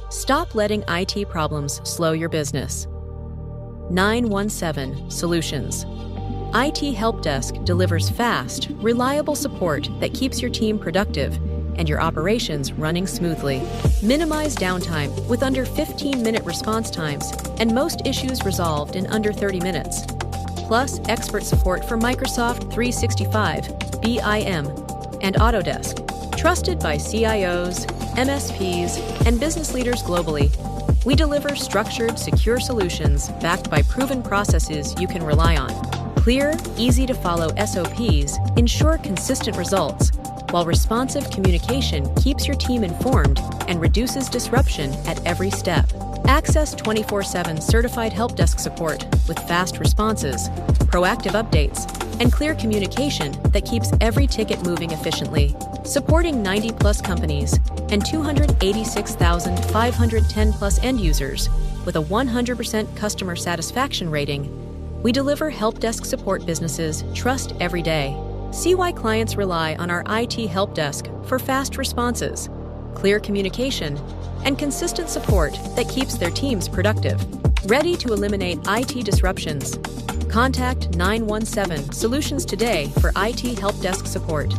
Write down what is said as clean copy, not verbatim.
Stop letting IT problems slow your business. 917 Solutions. IT Helpdesk delivers fast, reliable support that keeps your team productive and your operations running smoothly. Minimize downtime with under 15-minute response times and most issues resolved in under 30 minutes. Plus expert support for Microsoft 365, BIM, and Autodesk. Trusted by CIOs, MSPs, and business leaders globally, we deliver structured, secure solutions backed by proven processes you can rely on. Clear, easy-to-follow SOPs ensure consistent results, while responsive communication keeps your team informed and reduces disruption at every step. Access 24/7 certified helpdesk support with fast responses, proactive updates, and clear communication that keeps every ticket moving efficiently. Supporting 90-plus companies and 286,510-plus end users with a 100% customer satisfaction rating, we deliver helpdesk support businesses trust every day. See why clients rely on our IT helpdesk for fast responses, clear communication, and consistent support that keeps their teams productive. Ready to eliminate IT disruptions? Contact 917 Solutions today for IT helpdesk support.